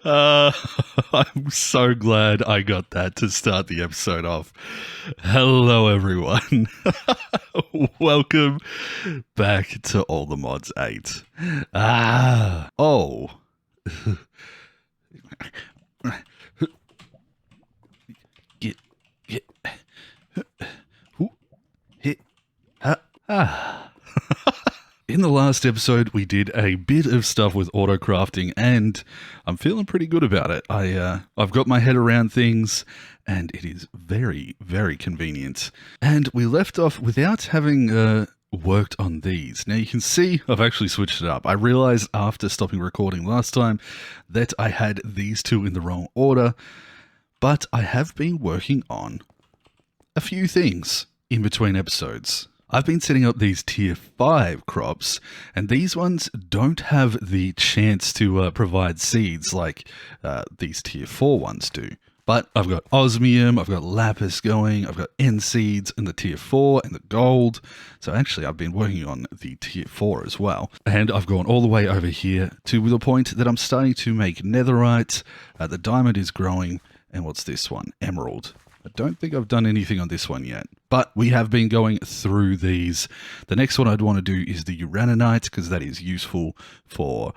Uh, I'm so glad I got that to start the episode off. Hello, everyone. Welcome back to All the Mods 8. Oh. Get, hit, In the last episode, we did a bit of stuff with auto crafting, and I'm feeling pretty good about it. I've got my head around things, and it is very, very convenient. And we left off without having worked on these. Now you can see I've actually switched it up. I realized after stopping recording last time that I had these two in the wrong order, but I have been working on a few things in between episodes. I've been setting up these tier 5 crops, and these ones don't have the chance to provide seeds like these tier 4 ones do. But I've got osmium, I've got lapis going, I've got end seeds in the tier 4 and the gold. So actually I've been working on the tier 4 as well. And I've gone all the way over here to the point that I'm starting to make netherite. The diamond is growing, and what's this one? Emerald. I don't think I've done anything on this one yet, but we have been going through these. The next one I'd want to do is the uraninite, because that is useful for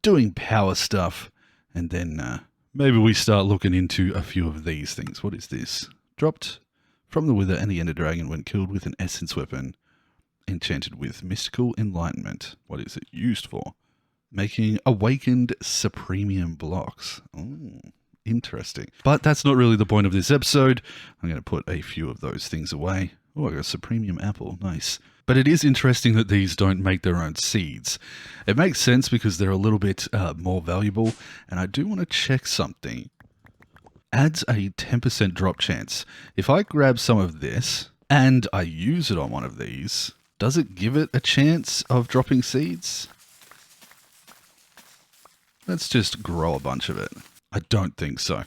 doing power stuff. And then maybe we start looking into a few of these things. What is this? Dropped from the Wither and the Ender Dragon when killed with an essence weapon. Enchanted with mystical enlightenment. What is it used for? Making awakened supremium blocks. Ooh. Interesting. But that's not really the point of this episode. I'm going to put a few of those things away. Oh, I got a supremium apple. Nice. But it is interesting that these don't make their own seeds. It makes sense because they're a little bit more valuable. And I do want to check something. Adds a 10% drop chance. If I grab some of this and I use it on one of these, does it give it a chance of dropping seeds? Let's just grow a bunch of it. I don't think so.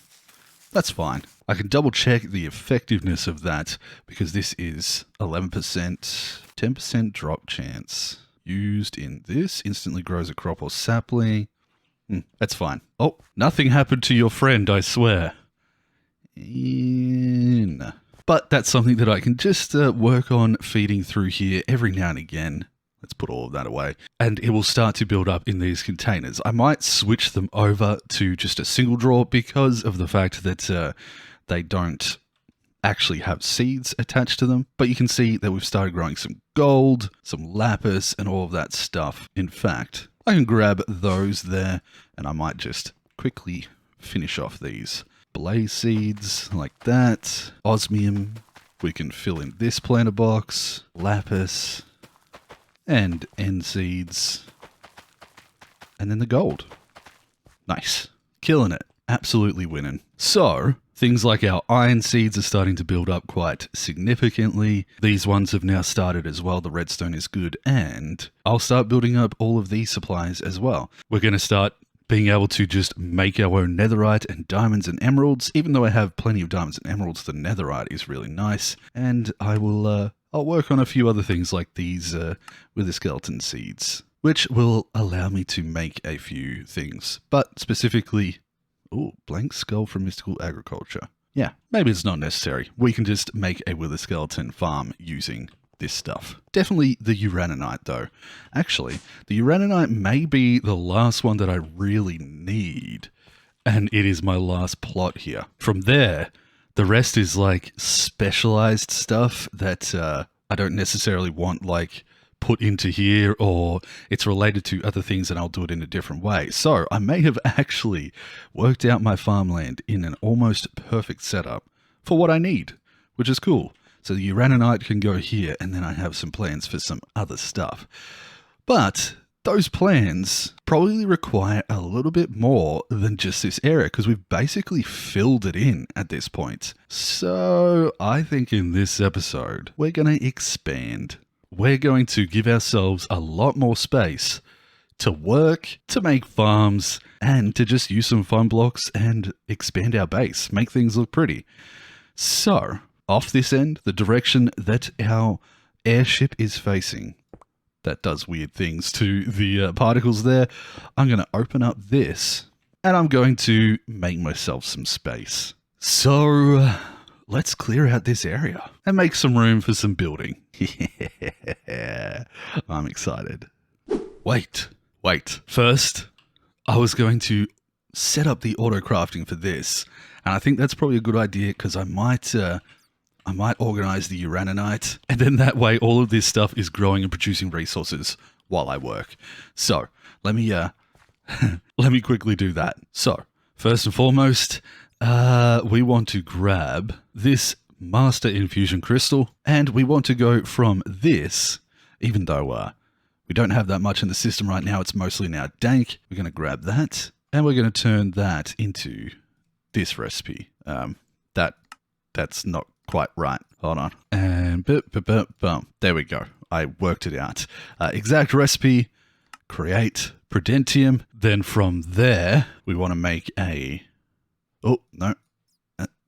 That's fine. I can double check the effectiveness of that because this is 11%, 10% drop chance. Used in this, instantly grows a crop or sapling. That's fine. Oh, nothing happened to your friend, I swear. But that's something that I can just work on feeding through here every now and again. Let's put all of that away. And it will start to build up in these containers. I might switch them over to just a single drawer because of the fact that they don't actually have seeds attached to them. But you can see that we've started growing some gold, some lapis, and all of that stuff. In fact, I can grab those there, and I might just quickly finish off these. Blaze seeds, like that. Osmium, we can fill in this planter box. Lapis, and end seeds, and then the gold. Nice. Killing it. Absolutely winning. So, things like our iron seeds are starting to build up quite significantly. These ones have now started as well. The redstone is good, and I'll start building up all of these supplies as well. We're going to start being able to just make our own netherite and diamonds and emeralds. Even though I have plenty of diamonds and emeralds, the netherite is really nice, and I will I'll work on a few other things like these with the skeleton seeds, which will allow me to make a few things. But specifically, blank skull from mystical agriculture. Yeah, maybe it's not necessary. We can just make a wither skeleton farm using this stuff. Definitely the uraninite though. Actually, the uraninite may be the last one that I really need, and it is my last plot here. From there, the rest is like specialized stuff that I don't necessarily want like put into here, or it's related to other things and I'll do it in a different way. So I may have actually worked out my farmland in an almost perfect setup for what I need, which is cool. So the uraninite can go here, and then I have some plans for some other stuff. But those plans probably require a little bit more than just this area, because we've basically filled it in at this point. So I think in this episode, we're going to expand. We're going to give ourselves a lot more space to work, to make farms, and to just use some fun blocks and expand our base, make things look pretty. So, off this end, the direction that our airship is facing that does weird things to the particles there. I'm going to open up this, and I'm going to make myself some space. So let's clear out this area and make some room for some building. Yeah, I'm excited. Wait. First, I was going to set up the auto crafting for this, and I think that's probably a good idea because I might organize the uraninite, and then that way all of this stuff is growing and producing resources while I work. So let me let me quickly do that. So first and foremost, we want to grab this master infusion crystal, and we want to go from this, even though we don't have that much in the system right now, it's mostly now dank. We're going to grab that, and we're going to turn that into this recipe. That's not quite right. Hold on. And boom. There we go. I worked it out. Exact recipe, create Prudentium. Then from there, we want to make a... Oh, no.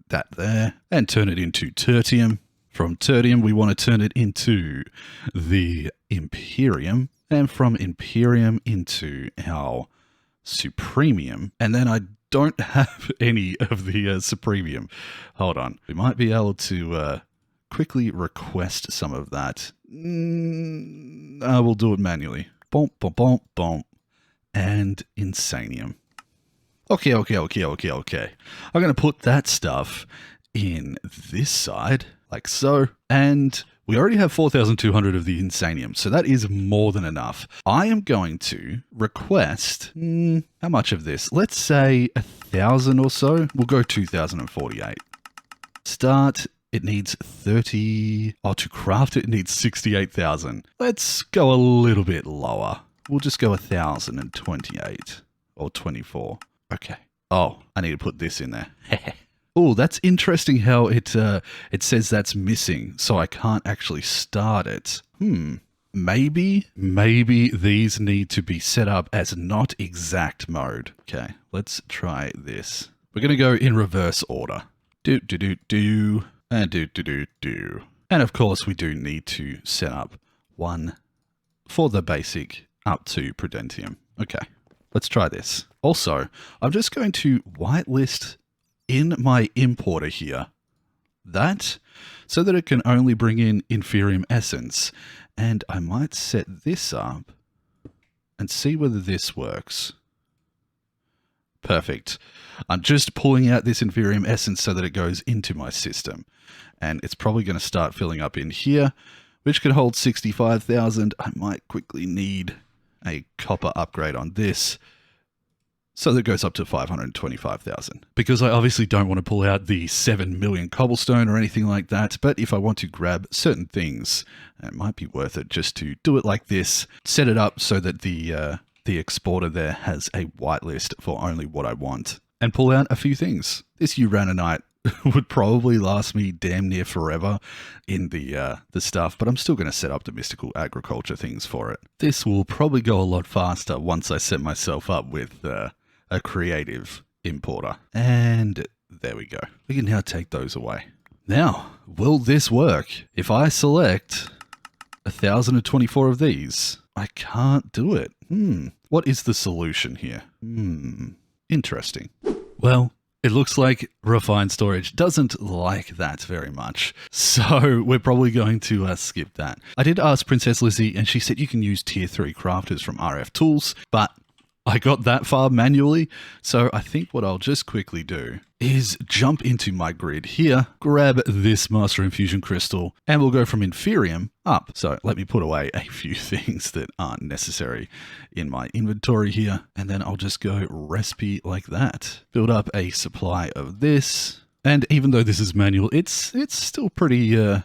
That there. And turn it into tertium. From tertium, we want to turn it into the Imperium. And from Imperium into our Supremium. And then I don't have any of the Supremium. Hold on. We might be able to quickly request some of that. We'll do it manually. Boom, boom, boom, boom. And Insanium. Okay. I'm going to put that stuff in this side, like so. And we already have 4,200 of the Insanium, so that is more than enough. I am going to request, how much of this? Let's say 1,000 or so. We'll go 2,048. Start, it needs 30. Oh, to craft it needs 68,000. Let's go a little bit lower. We'll just go 1,028 or 24. Okay. Oh, I need to put this in there. Oh, that's interesting how it says that's missing, so I can't actually start it. Maybe these need to be set up as not exact mode. Okay, let's try this. We're going to go in reverse order. And And of course, we do need to set up one for the basic up to Prudentium. Okay, let's try this. Also, I'm just going to whitelist in my importer here that so that it can only bring in Inferium Essence. And I might set this up and see whether this works. Perfect. I'm just pulling out this Inferium Essence so that it goes into my system. And it's probably going to start filling up in here, which could hold 65,000. I might quickly need a copper upgrade on this, so that goes up to 525,000. Because I obviously don't want to pull out the 7 million cobblestone or anything like that, but if I want to grab certain things, it might be worth it just to do it like this, set it up so that the exporter there has a whitelist for only what I want, and pull out a few things. This uraninite would probably last me damn near forever in the stuff, but I'm still going to set up the mystical agriculture things for it. This will probably go a lot faster once I set myself up with a creative importer. And there we go. We can now take those away. Now, will this work? If I select 1,024 of these, I can't do it. What is the solution here? Interesting. Well, it looks like Refined Storage doesn't like that very much, so we're probably going to skip that. I did ask Princess Lizzie, and she said you can use tier 3 crafters from RF Tools, but I got that far manually, so I think what I'll just quickly do is jump into my grid here, grab this Master Infusion Crystal, and we'll go from Inferium up. So let me put away a few things that aren't necessary in my inventory here, and then I'll just go recipe like that. Build up a supply of this, and even though this is manual, it's still pretty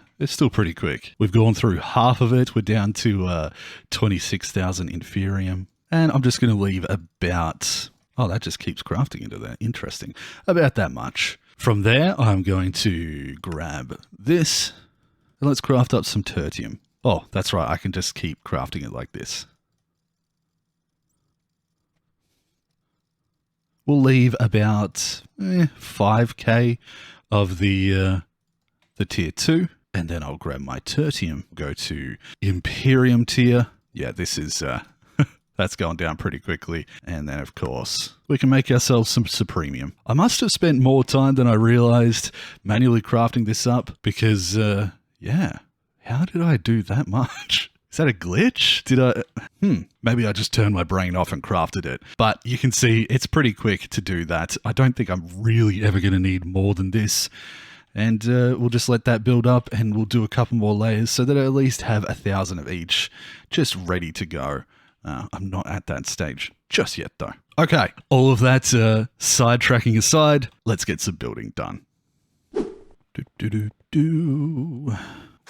quick. We've gone through half of it. We're down to 26,000 Inferium. And I'm just going to leave about, oh, that just keeps crafting into there. Interesting. About that much. From there, I'm going to grab this, and let's craft up some tertium. Oh, that's right. I can just keep crafting it like this. We'll leave about 5k of the tier 2, and then I'll grab my tertium, go to Imperium tier. Yeah, this is, that's going down pretty quickly. And then, of course, we can make ourselves some supremium. I must have spent more time than I realized manually crafting this up because, yeah, how did I do that much? Is that a glitch? Did I? Maybe I just turned my brain off and crafted it. But you can see it's pretty quick to do that. I don't think I'm really ever going to need more than this. And we'll just let that build up and we'll do a couple more layers so that I at least have 1,000 of each just ready to go. I'm not at that stage just yet, though. Okay, all of that sidetracking aside, let's get some building done.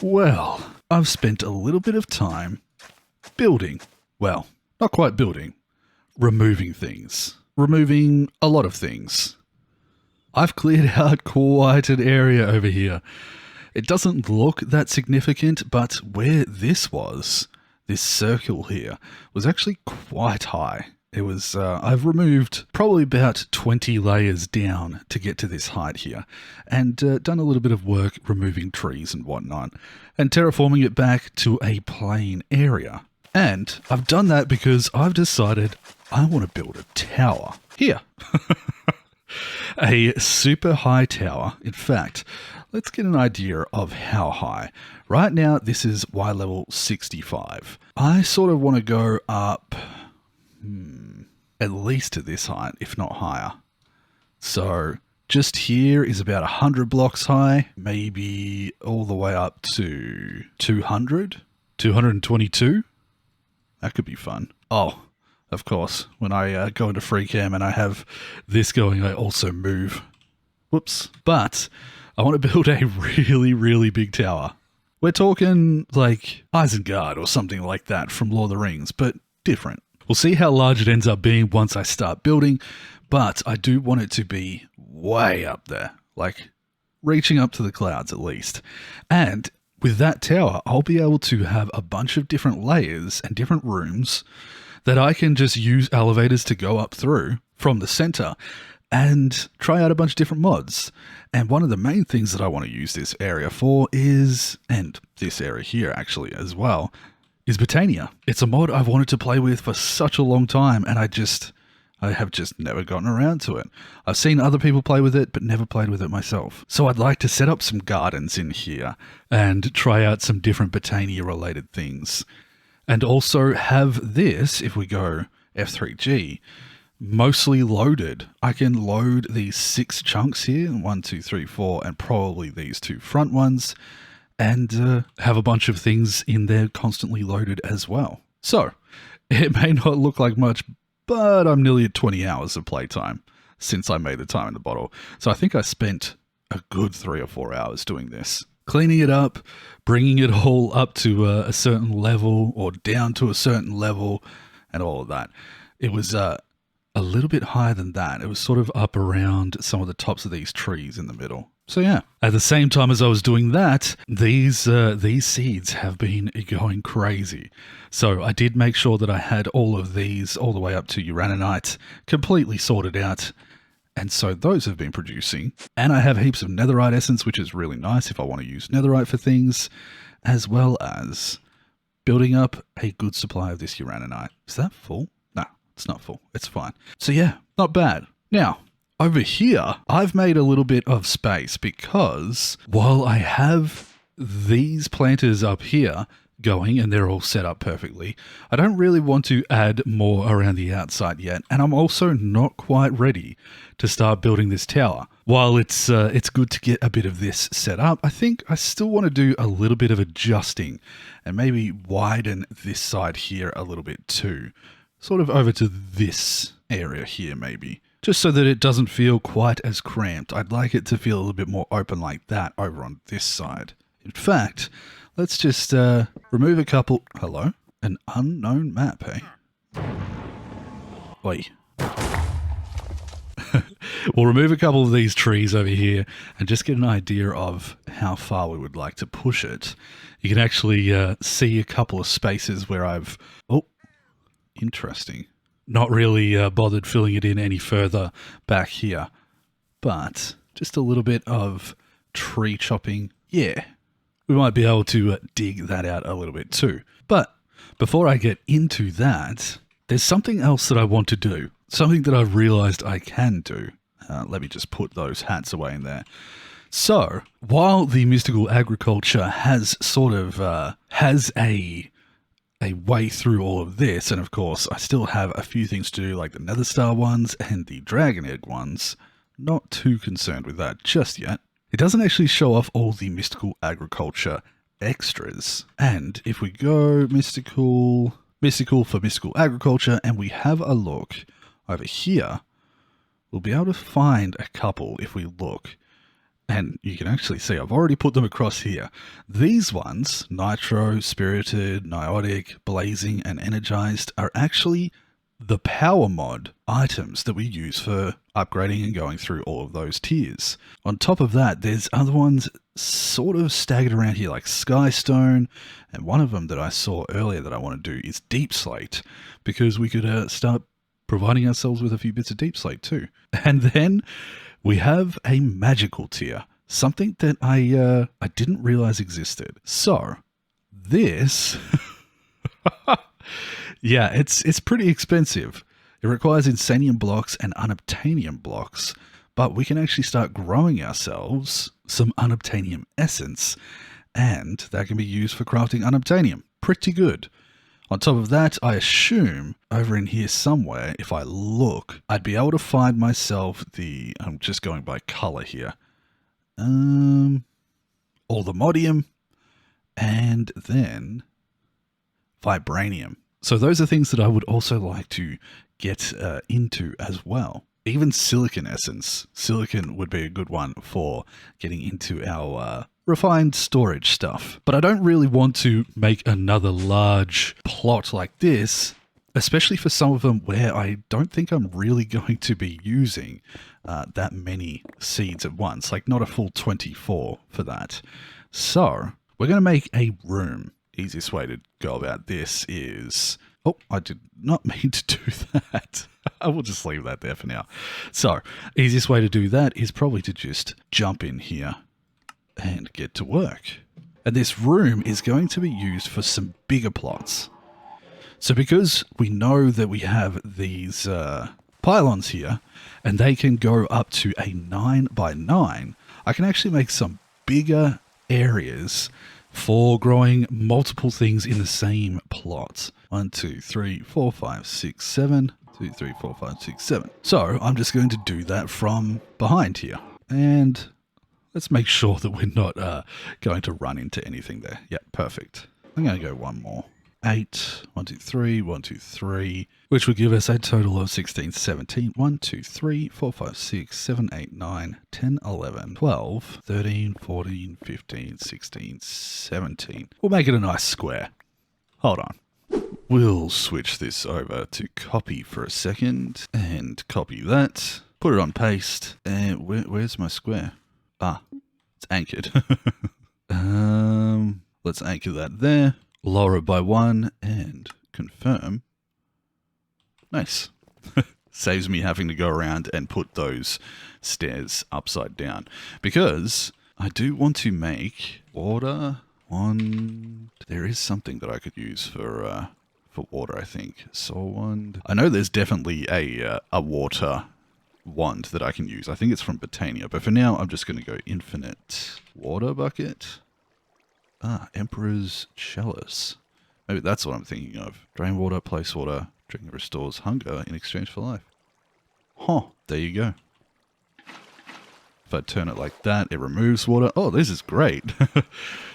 Well, I've spent a little bit of time building. Well, not quite building. Removing things. Removing a lot of things. I've cleared out quite an area over here. It doesn't look that significant, but where this was, this circle here, was actually quite high. It was, I've removed probably about 20 layers down to get to this height here, and done a little bit of work removing trees and whatnot, and terraforming it back to a plain area. And I've done that because I've decided I want to build a tower here. A super high tower. In fact, let's get an idea of how high. Right now, this is Y level 65. I sort of want to go up at least to this height, if not higher. So just here is about 100 blocks high, maybe all the way up to 200, 222. That could be fun. Oh, of course, when I go into free cam and I have this going, I also move. Whoops. But I want to build a really, really big tower. We're talking like Isengard or something like that from Lord of the Rings, but different. We'll see how large it ends up being once I start building, but I do want it to be way up there, like reaching up to the clouds at least. And with that tower, I'll be able to have a bunch of different layers and different rooms that I can just use elevators to go up through from the center and try out a bunch of different mods. And one of the main things that I want to use this area for is, and this area here actually as well, is Botania. It's a mod I've wanted to play with for such a long time, and I have just never gotten around to it. I've seen other people play with it, but never played with it myself. So I'd like to set up some gardens in here and try out some different Botania related things. And also have this, if we go F3G, mostly loaded. I can load these 6 chunks here, 1, 2, 3, 4, and probably these 2 front ones, and have a bunch of things in there constantly loaded as well. So, it may not look like much, but I'm nearly at 20 hours of playtime since I made the time in the bottle. So I think I spent a good 3 or 4 hours doing this. Cleaning it up, bringing it all up to a certain level or down to a certain level and all of that. It was a little bit higher than that. It was sort of up around some of the tops of these trees in the middle. So yeah, at the same time as I was doing that, these seeds have been going crazy. So I did make sure that I had all of these all the way up to uraninite completely sorted out. And so those have been producing. And I have heaps of netherite essence, which is really nice if I want to use netherite for things, as well as building up a good supply of this uraninite. Is that full? No, it's not full. It's fine. So yeah, not bad. Now, over here, I've made a little bit of space because while I have these planters up here going and they're all set up perfectly, I don't really want to add more around the outside yet, and I'm also not quite ready to start building this tower. While it's good to get a bit of this set up, I think I still want to do a little bit of adjusting and maybe widen this side here a little bit too, sort of over to this area here maybe, just so that it doesn't feel quite as cramped. I'd like it to feel a little bit more open like that over on this side. In fact, let's just remove a couple... Hello? An unknown map, eh? Oi. We'll remove a couple of these trees over here and just get an idea of how far we would like to push it. You can actually see a couple of spaces where I've... Oh, interesting. Not really bothered filling it in any further back here. But just a little bit of tree chopping. Yeah. We might be able to dig that out a little bit too. But before I get into that, there's something else that I want to do. Something that I've realized I can do. Let me just put those hats away in there. So, while the mystical agriculture has sort of, has a way through all of this, and of course I still have a few things to do like the Nether Star ones and the Dragon Egg ones. Not too concerned with that just yet. It doesn't actually show off all the mystical agriculture extras. And if we go mystical for mystical agriculture, and we have a look over here, we'll be able to find a couple if we look. And you can actually see I've already put them across here. These ones, Nitro, Spirited, Niotic, Blazing, and Energized, are actually the power mod items that we use for upgrading and going through all of those tiers. On top of that, there's other ones sort of staggered around here like Skystone, and one of them that I saw earlier that I want to do is Deep Slate, because we could start providing ourselves with a few bits of Deep Slate too. And then we have a magical tier, something that I didn't realize existed. So this, yeah, it's pretty expensive. It requires Insanium blocks and Unobtainium blocks, but we can actually start growing ourselves some Unobtainium essence, and that can be used for crafting Unobtainium. Pretty good. On top of that, I assume over in here somewhere, if I look, I'd be able to find myself I'm just going by color here, all the Modium, and then Vibranium. So those are things that I would also like to get into as well. Even Silicon Essence. Silicon would be a good one for getting into our refined storage stuff. But I don't really want to make another large plot like this, especially for some of them where I don't think I'm really going to be using that many seeds at once, like not a full 24 for that. So we're going to make a room. Easiest way to go about this is... Oh, I did not mean to do that. I will just leave that there for now. So, easiest way to do that is probably to just jump in here and get to work. And this room is going to be used for some bigger plots. So because we know that we have these pylons here, and they can go up to a 9x9, I can actually make some bigger areas for growing multiple things in the same plot. 1, 2, 3, 4, 5, 6, 7. 2, 3, 4, 5, 6, 7. So I'm just going to do that from behind here. And let's make sure that we're not going to run into anything there. Yeah, perfect. I'm going to go one more. 8, 1, 2, 3, 1, 2, 3, which would give us a total of 16, 17, 1, 2, 3, 4, 5, 6, 7, 8, 9, 10, 11, 12, 13, 14, 15, 16, 17. We'll make it a nice square. Hold on. We'll switch this over to copy for a second and copy that. Put it on paste. And where's my square? Ah, it's anchored. Let's anchor that there. Lower it by 1 and confirm. Nice. Saves me having to go around and put those stairs upside down. Because I do want to make water wand. There is something that I could use for water, I think. Soul wand. I know there's definitely a water wand that I can use. I think it's from Botania. But for now, I'm just going to go infinite water bucket. Ah, Emperor's Chalice. Maybe that's what I'm thinking of. Drain water, place water, drink restores hunger in exchange for life. Huh, there you go. If I turn it like that, it removes water. Oh, this is great.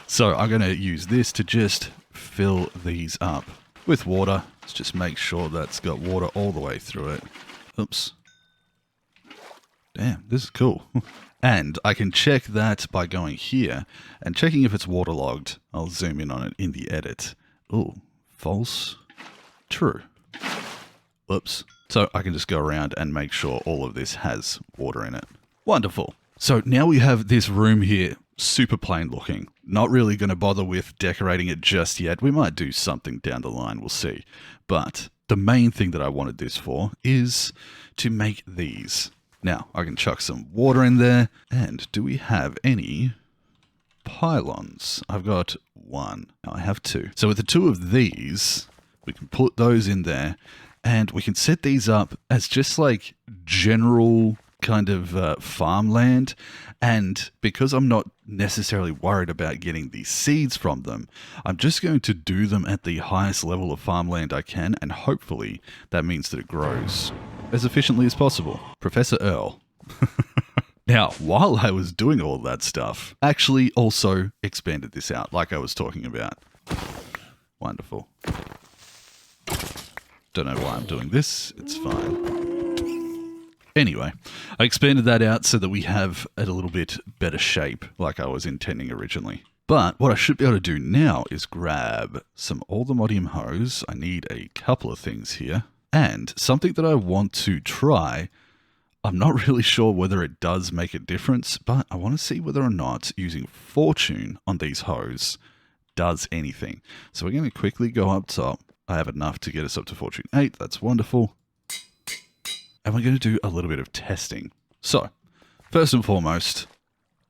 So I'm going to use this to just fill these up with water. Let's just make sure that's got water all the way through it. Oops. Damn, this is cool. And I can check that by going here and checking if it's waterlogged. I'll zoom in on it in the edit. Oh, false, true. Whoops. So I can just go around and make sure all of this has water in it. Wonderful. So now we have this room here, super plain looking. Not really going to bother with decorating it just yet. We might do something down the line, we'll see. But the main thing that I wanted this for is to make these. Now, I can chuck some water in there. And do we have any pylons. I've got one. Now I have two. So with the two of these, we can put those in there and we can set these up as just like general kind of farmland. And because I'm not necessarily worried about getting these seeds from them, I'm just going to do them at the highest level of farmland I can, and hopefully that means that it grows as efficiently as possible. Professor Earl. Now, while I was doing all that stuff, I actually also expanded this out like I was talking about. Wonderful. Don't know why I'm doing this. It's fine. Anyway, I expanded that out so that we have it a little bit better shape like I was intending originally. But what I should be able to do now is grab some allthemodium hose. I need a couple of things here. And something that I want to try, I'm not really sure whether it does make a difference, but I want to see whether or not using fortune on these hose does anything. So we're going to quickly go up top. I have enough to get us up to fortune 8. That's wonderful. And we're going to do a little bit of testing. So, first and foremost,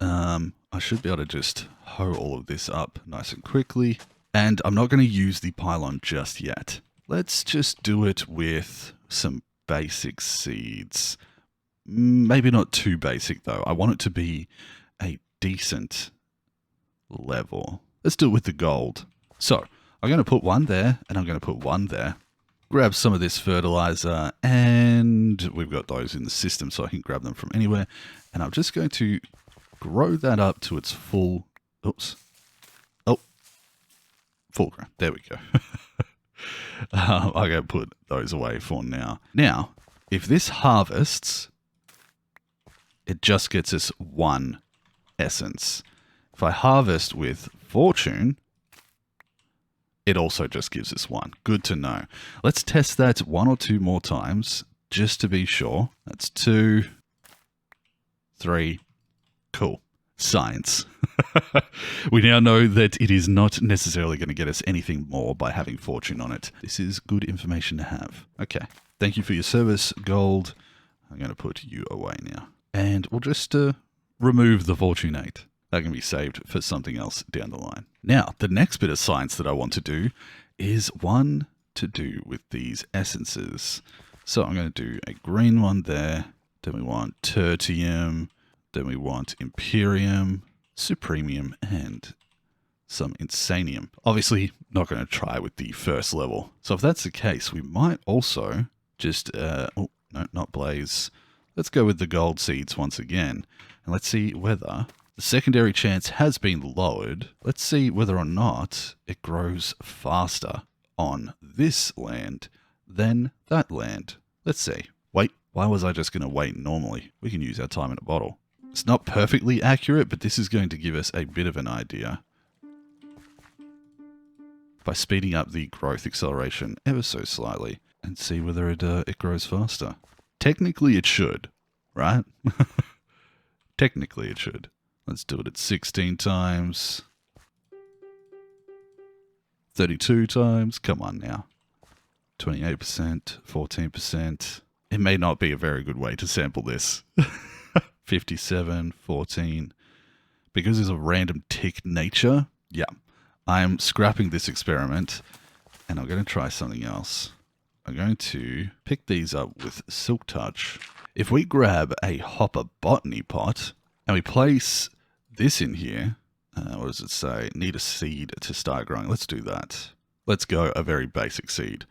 I should be able to just hoe all of this up nice and quickly. And I'm not going to use the pylon just yet. Let's just do it with some basic seeds. Maybe not too basic, though. I want it to be a decent level. Let's do it with the gold. So, I'm going to put one there, and I'm going to put one there. Grab some of this fertilizer, and we've got those in the system, so I can grab them from anywhere. And I'm just going to grow that up to its full... Oops. Oh. Full grown. There we go. I'm going to put those away for now. Now, if this harvests, it just gets us one essence. If I harvest with fortune, it also just gives us one. Good to know. Let's test that one or two more times just to be sure. That's 2, 3. Cool. Science. We now know that it is not necessarily going to get us anything more by having fortune on it. This is good information to have. Okay. Thank you for your service, gold. I'm going to put you away now. And we'll just remove the fortune 8. That can be saved for something else down the line. Now, the next bit of science that I want to do is one to do with these essences. So I'm going to do a green one there. Then we want tertium. Then we want imperium, supremium, and some insanium. Obviously, not going to try with the first level. So if that's the case, we might also just, oh, no, not blaze. Let's go with the gold seeds once again. And let's see whether... The secondary chance has been lowered. Let's see whether or not it grows faster on this land than that land. Let's see. Wait, why was I just going to wait normally? We can use our time in a bottle. It's not perfectly accurate, but this is going to give us a bit of an idea by speeding up the growth acceleration ever so slightly and see whether it grows faster. Technically it should, right? Technically it should. Let's do it at 16 times. 32 times. Come on now. 28%, 14%. It may not be a very good way to sample this. 57, 14. Because there's a random tick nature, yeah. I'm scrapping this experiment and I'm going to try something else. I'm going to pick these up with Silk Touch. If we grab a hopper botany pot and we place this in here, what does it say? Need a seed to start growing. Let's do that. Let's go a very basic seed.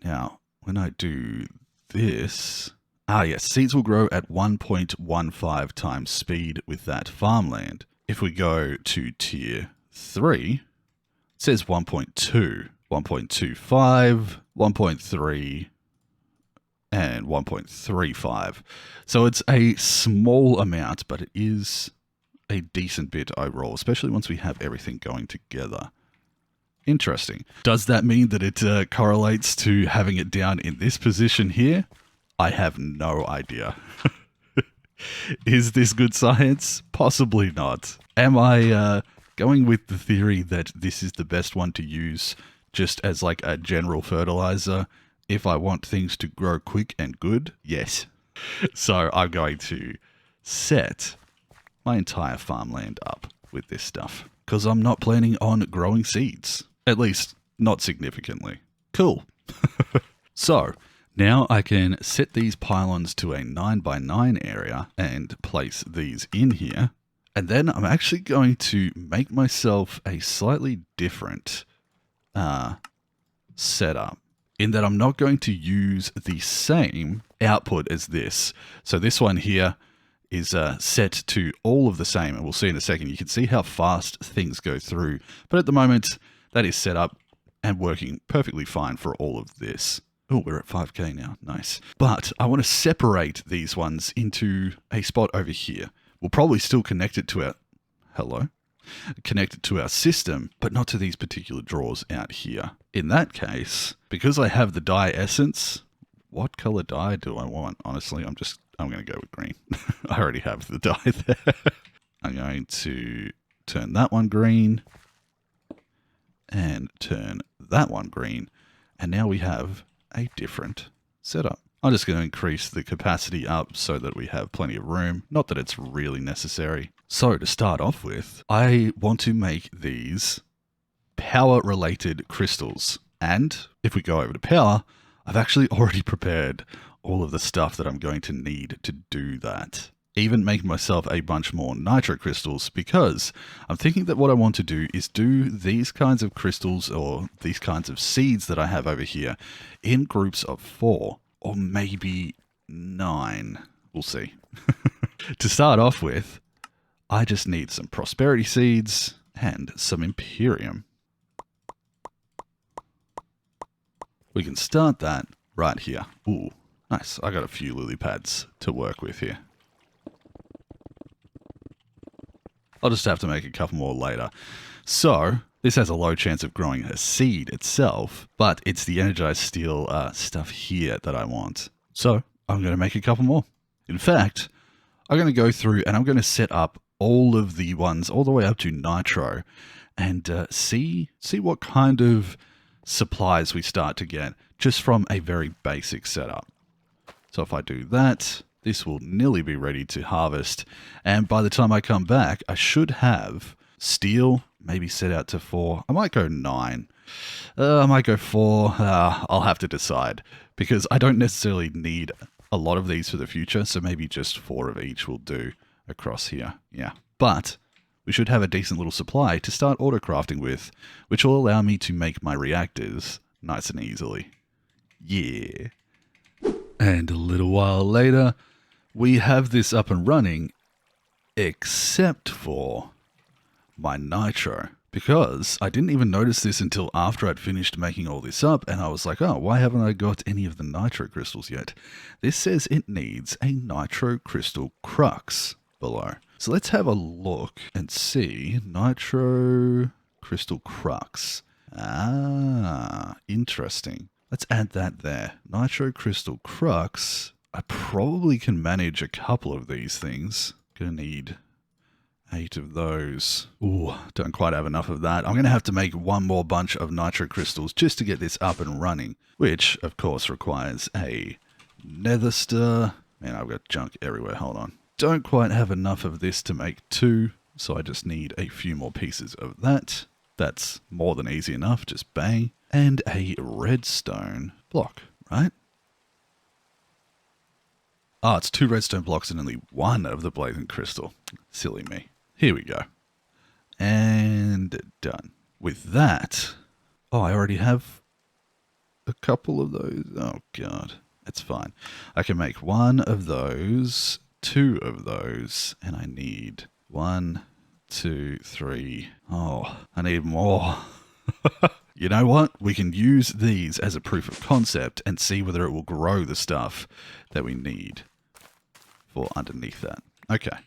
Now, when I do this... yes, seeds will grow at 1.15 times speed with that farmland. If we go to tier 3, it says 1.2, 1.25, 1.3, and 1.35. So it's a small amount, but it is a decent bit overall, especially once we have everything going together. Interesting. Does that mean that it correlates to having it down in this position here? I have no idea. Is this good science? Possibly not. Am I going with the theory that this is the best one to use just as like a general fertilizer if I want things to grow quick and good? Yes. So I'm going to set my entire farmland up with this stuff because I'm not planning on growing seeds, at least not significantly. Cool. So now I can set these pylons to a 9x9 area and place these in here. And then I'm actually going to make myself a slightly different setup in that I'm not going to use the same output as this. So this one here is set to all of the same, and we'll see in a second. You can see how fast things go through. But at the moment, that is set up and working perfectly fine for all of this. Oh, we're at 5K now. Nice. But I want to separate these ones into a spot over here. We'll probably still connect it to our... Hello? Connect it to our system, but not to these particular drawers out here. In that case, because I have the dye essence, what color dye do I want? Honestly, I'm going to go with green. I already have the dye there. I'm going to turn that one green and turn that one green. And now we have a different setup. I'm just going to increase the capacity up so that we have plenty of room. Not that it's really necessary. So to start off with, I want to make these power-related crystals. And if we go over to power, I've actually already prepared all of the stuff that I'm going to need to do that. Even make myself a bunch more nitro crystals because I'm thinking that what I want to do is do these kinds of crystals or these kinds of seeds that I have over here in groups of 4 or maybe 9. We'll see. To start off with, I just need some prosperity seeds and some Imperium. We can start that right here. Ooh, nice. I got a few lily pads to work with here. I'll just have to make a couple more later. So this has a low chance of growing a seed itself, but it's the energized steel stuff here that I want. So I'm going to make a couple more. In fact, I'm going to go through and I'm going to set up all of the ones all the way up to nitro and see what kind of supplies we start to get just from a very basic setup. So if I do that, this will nearly be ready to harvest. And by the time I come back, I should have steel, maybe set out to 4. I might go 9. I might go 4. I'll have to decide because I don't necessarily need a lot of these for the future. So maybe just 4 of each will do across here. Yeah. But we should have a decent little supply to start auto crafting with, which will allow me to make my reactors nice and easily. Yeah. And a little while later, we have this up and running, except for my nitro, because I didn't even notice this until after I'd finished making all this up, and I was like, oh, why haven't I got any of the nitro crystals yet? This says it needs a nitro crystal crux below. So let's have a look and see. Nitro crystal crux. Ah, interesting. Let's add that there. Nitro crystal crux. I probably can manage a couple of these things. Gonna need 8 of those. Ooh, don't quite have enough of that. I'm gonna have to make one more bunch of nitro crystals just to get this up and running, which of course requires a nether stir. Man, I've got junk everywhere. Hold on. Don't quite have enough of this to make 2, so I just need a few more pieces of that. That's more than easy enough, just bang. And a redstone block, right? Ah, it's 2 redstone blocks and only 1 of the blazing crystal. Silly me. Here we go. And done. With that, oh, I already have a couple of those. Oh, God. It's fine. I can make 1 of those, 2 of those, and I need 1, 2, 3. Oh, I need more. You know what? We can use these as a proof of concept and see whether it will grow the stuff that we need for underneath that. Okay.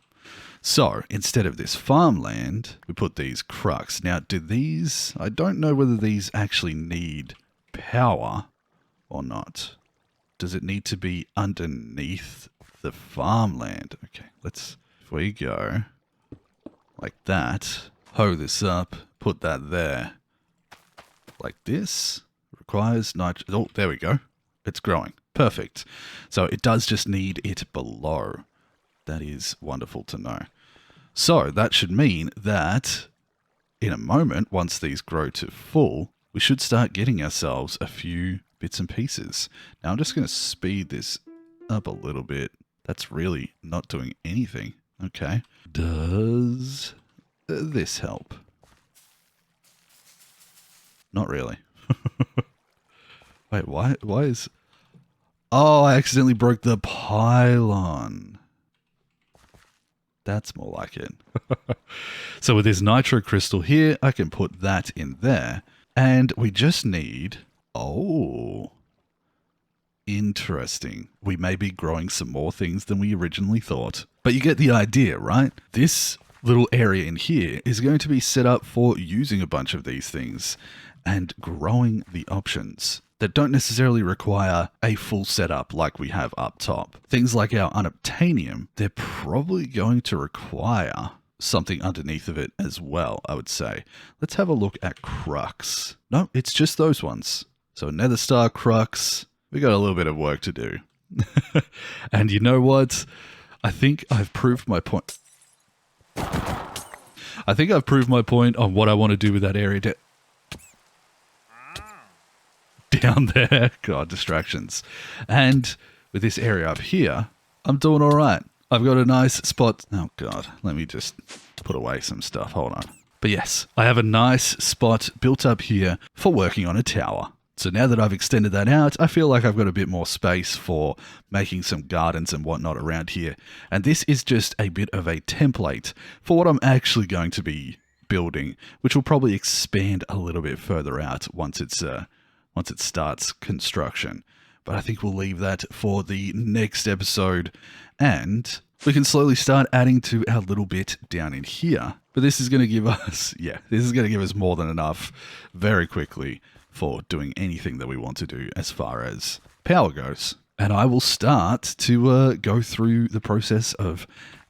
So instead of this farmland, we put these crux. Now, do these... I don't know whether these actually need power or not. Does it need to be underneath the farmland? Okay, let's... If we go like that, hoe this up, put that there. Like this. Requires nitrogen. Oh, there we go. It's growing. Perfect. So it does just need it below. That is wonderful to know. So that should mean that in a moment, once these grow to full, we should start getting ourselves a few bits and pieces. Now I'm just going to speed this up a little bit. That's really not doing anything. Okay. Does this help? Not really. Wait, why is... Oh, I accidentally broke the pylon. That's more like it. So with this nitro crystal here, I can put that in there. And we just need... Oh, interesting. We may be growing some more things than we originally thought. But you get the idea, right? This little area in here is going to be set up for using a bunch of these things and growing the options that don't necessarily require a full setup like we have up top. Things like our unobtainium, they're probably going to require something underneath of it as well, I would say. Let's have a look at crux. No, it's just those ones. So nether star crux, we got a little bit of work to do. And you know what? I think I've proved my point. I think I've proved my point on what I want to do with that area down there. God, distractions. And with this area up here, I'm doing all right. I've got a nice spot. Oh God, let me just put away some stuff. Hold on. But yes, I have a nice spot built up here for working on a tower. So now that I've extended that out, I feel like I've got a bit more space for making some gardens and whatnot around here. And this is just a bit of a template for what I'm actually going to be building, which will probably expand a little bit further out once it starts construction. But I think we'll leave that for the next episode, and we can slowly start adding to our little bit down in here. But this is going to give us, this is going to give us more than enough very quickly for doing anything that we want to do as far as power goes. And I will start to go through the process of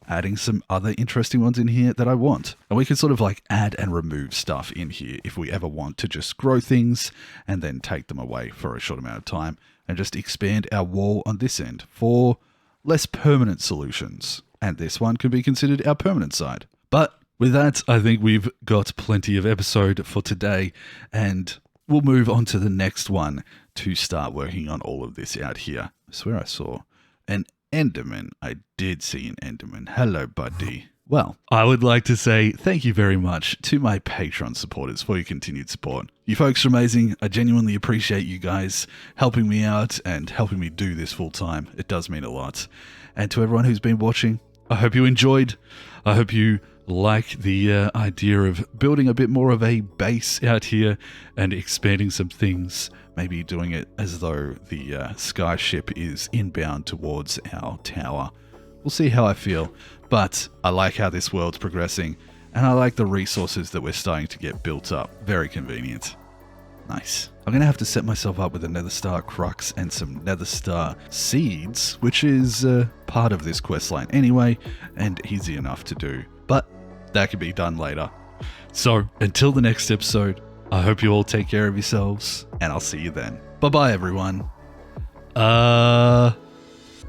adding some other interesting ones in here that I want. And we can sort of like add and remove stuff in here if we ever want to just grow things and then take them away for a short amount of time and just expand our wall on this end for less permanent solutions. And this one can be considered our permanent side. But with that, I think we've got plenty of episode for today, and we'll move on to the next one to start working on all of this out here. I swear I saw an Enderman. I did see an Enderman. Hello, buddy. Well, I would like to say thank you very much to my Patreon supporters for your continued support. You folks are amazing. I genuinely appreciate you guys helping me out and helping me do this full time. It does mean a lot. And to everyone who's been watching, I hope you enjoyed. I hope you like the idea of building a bit more of a base out here and expanding some things, maybe doing it as though the skyship is inbound towards our tower. We'll see how I feel, but I like how this world's progressing, and I like the resources that we're starting to get built up. Very convenient. Nice. I'm going to have to set myself up with a nether star crux and some nether star seeds, which is part of this questline anyway, and easy enough to do. But that can be done later. So, until the next episode, I hope you all take care of yourselves, and I'll see you then. Bye-bye, everyone.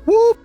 Whoop!